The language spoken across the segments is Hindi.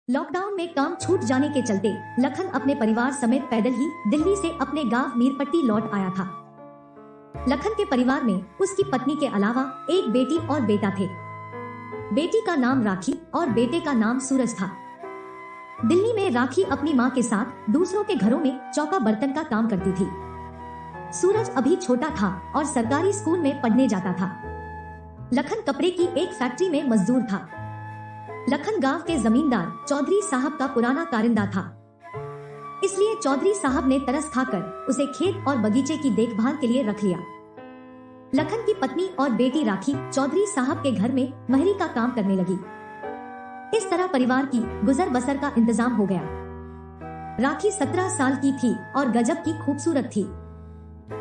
लॉकडाउन में काम छूट जाने के चलते लखन अपने परिवार समेत पैदल ही दिल्ली से अपने गांव मीरपट्टी लौट आया था। लखन के परिवार में उसकी पत्नी के अलावा एक बेटी और बेटा थे। बेटी का नाम राखी और बेटे का नाम सूरज था। दिल्ली में राखी अपनी माँ के साथ दूसरों के घरों में चौका बर्तन का काम करती थी। सूरज अभी छोटा था और सरकारी स्कूल में पढ़ने जाता था। लखन कपड़े की एक फैक्ट्री में मजदूर था। लखन गांव के जमींदार चौधरी साहब का पुराना कारिंदा था, इसलिए चौधरी साहब ने तरस खाकर उसे खेत और बगीचे की देखभाल के लिए रख लिया। लखन की पत्नी और बेटी राखी चौधरी साहब के घर में महरी का काम करने लगी। इस तरह परिवार की गुजर बसर का इंतजाम हो गया। राखी 17 साल की थी और गजब की खूबसूरत थी।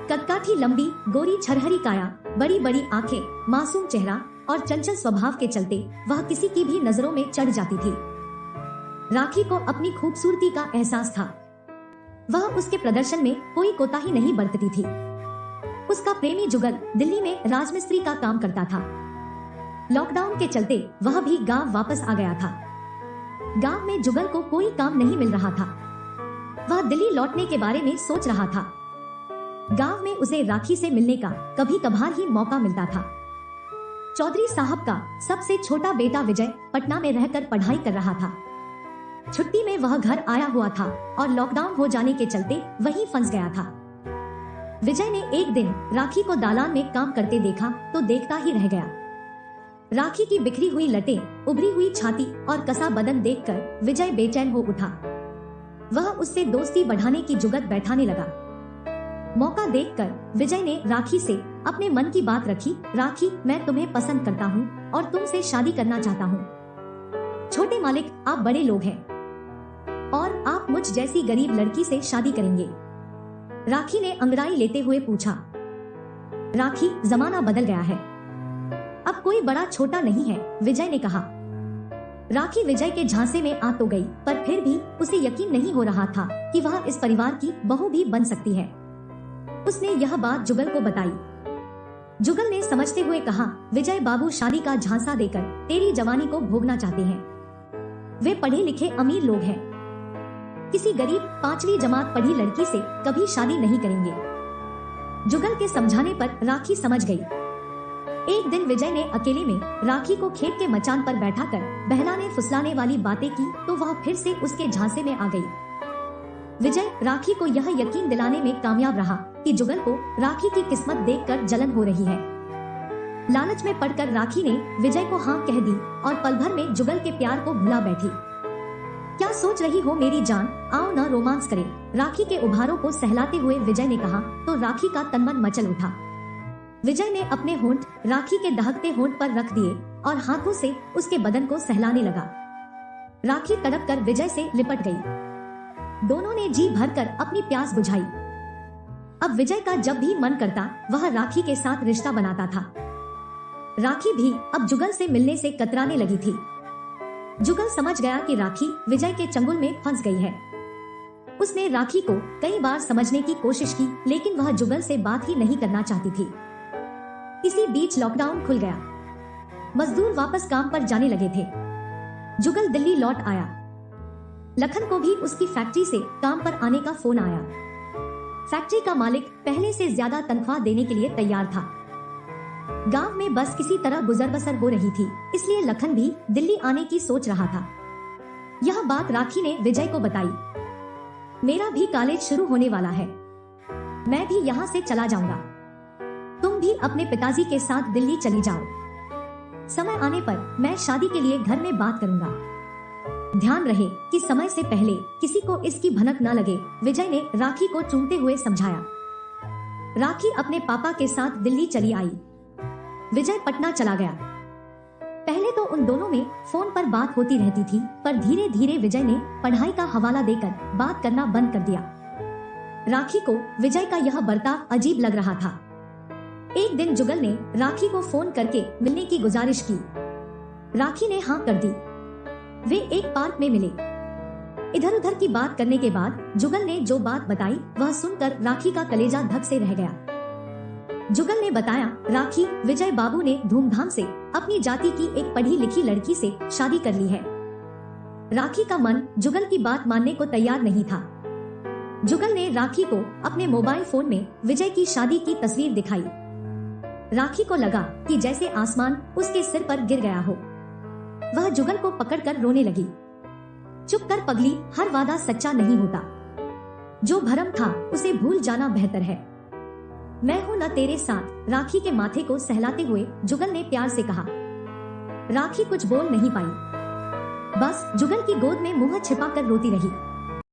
कदकाठी लंबी गोरी छरहरी काया, बड़ी बड़ी आंखें, मासूम चेहरा और चंचल स्वभाव के चलते वह किसी की भी नजरों में चढ़ जाती थी। राखी को अपनी खूबसूरती का एहसास था। वह उसके प्रदर्शन में कोई कोताही नहीं बरतती थी। उसका प्रेमी जुगल दिल्ली में राजमिस्त्री का काम करता था। लॉकडाउन के चलते वह भी गांव वापस आ गया था। गांव में जुगल को कोई काम नहीं मिल रहा था। वह दिल्ली लौटने के बारे में सोच रहा था। गांव में उसे राखी से मिलने का कभी कभार ही मौका मिलता था। चौधरी साहब का सबसे छोटा बेटा विजय पटना में रहकर पढ़ाई कर रहा था। छुट्टी में वह घर आया हुआ था और लॉकडाउन हो जाने के चलते वहीं फंस गया था। विजय ने एक दिन राखी को दालान में काम करते देखा तो देखता ही रह गया। राखी की बिखरी हुई लटें, उभरी हुई छाती और कसा बदन देखकर विजय बेचैन हो उठा। वह उससे दोस्ती बढ़ाने की जुगत बैठाने लगा। मौका देखकर विजय ने राखी से अपने मन की बात रखी। राखी, मैं तुम्हें पसंद करता हूँ और तुमसे शादी करना चाहता हूँ। छोटे मालिक, आप बड़े लोग हैं और आप मुझ जैसी गरीब लड़की से शादी करेंगे? राखी ने अंगड़ाई लेते हुए पूछा। राखी, जमाना बदल गया है, अब कोई बड़ा छोटा नहीं है, विजय ने कहा। राखी विजय के झांसे में आ तो गई, पर फिर भी उसे यकीन नहीं हो रहा था कि वह इस परिवार की बहू भी बन सकती है। उसने यह बात जुगल को बताई। जुगल ने समझते हुए कहा, विजय बाबू शादी का झांसा देकर तेरी जवानी को भोगना चाहते हैं। वे पढ़े लिखे अमीर लोग हैं, किसी गरीब 5वीं जमात पढ़ी लड़की से कभी शादी नहीं करेंगे। जुगल के समझाने पर राखी समझ गई। एक दिन विजय ने अकेले में राखी को खेत के मचान पर बैठाकर बहलाने फुसलाने वाली बातें की तो वह फिर से उसके झांसे में आ गई। विजय राखी को यह यकीन दिलाने में कामयाब रहा कि जुगल को राखी की किस्मत देखकर जलन हो रही है। लालच में पड़कर राखी ने विजय को हाँ कह दी और पल भर में जुगल के प्यार को भुला बैठी। क्या सोच रही हो मेरी जान, आओ ना रोमांस करें, राखी के उभारों को सहलाते हुए विजय ने कहा तो राखी का तनमन मचल उठा। विजय ने अपने होंठ राखी के दहकते होंठ पर रख दिए और हाथों से उसके बदन को सहलाने लगा। राखी तड़प कर विजय से लिपट गई। दोनों ने जी भरकर अपनी प्यास बुझाई। अब विजय का जब भी मन करता वह राखी के साथ रिश्ता बनाता था। राखी भी अब जुगल से मिलने से कतराने लगी थी। जुगल समझ गया कि राखी विजय के चंगुल में फंस गई है। उसने राखी को कई बार समझने की कोशिश की, लेकिन वह जुगल से बात ही नहीं करना चाहती थी। इसी बीच लॉकडाउन खुल गया। मजदूर वापस काम पर जाने लगे थे। जुगल दिल्ली लौट आया। लखन को भी उसकी फैक्ट्री से काम पर आने का फोन आया। फैक्ट्री का मालिक पहले से ज्यादा तनख्वाह देने के लिए तैयार था। गांव में बस किसी तरह गुजर बसर हो रही थी, इसलिए लखन भी दिल्ली आने की सोच रहा था। यह बात राखी ने विजय को बताई। मेरा भी कॉलेज शुरू होने वाला है, मैं भी यहाँ से चला जाऊंगा। तुम भी अपने पिताजी के साथ दिल्ली चली जाओ। समय आने पर मैं शादी के लिए घर में बात करूंगा। ध्यान रहे कि समय से पहले किसी को इसकी भनक न लगे, विजय ने राखी को चूमते हुए समझाया। राखी अपने पापा के साथ दिल्ली चली आई। विजय पटना चला गया। पहले तो उन दोनों में फोन पर बात होती रहती थी, पर धीरे धीरे विजय ने पढ़ाई का हवाला देकर बात करना बंद कर दिया। राखी को विजय का यह बर्ताव अजीब लग रहा था। एक दिन जुगल ने राखी को फोन करके मिलने की गुजारिश की। राखी ने हाँ कर दी। वे एक पार्क में मिले। इधर उधर की बात करने के बाद जुगल ने जो बात बताई वह सुनकर राखी का कलेजा धक से रह गया। जुगल ने बताया, राखी, विजय बाबू ने धूमधाम से अपनी जाति की एक पढ़ी लिखी लड़की से शादी कर ली है। राखी का मन जुगल की बात मानने को तैयार नहीं था। जुगल ने राखी को अपने मोबाइल फोन में विजय की शादी की तस्वीर दिखाई। राखी को लगा कि जैसे आसमान उसके सिर पर गिर गया हो। वह जुगल को पकड़कर रोने लगी। चुप कर पगली, हर वादा सच्चा नहीं होता। जो भरम था उसे भूल जाना बेहतर है। मैं हूं न तेरे साथ, राखी के माथे को सहलाते हुए जुगल ने प्यार से कहा। राखी कुछ बोल नहीं पाई, बस जुगल की गोद में मुंह छिपाकर रोती रही।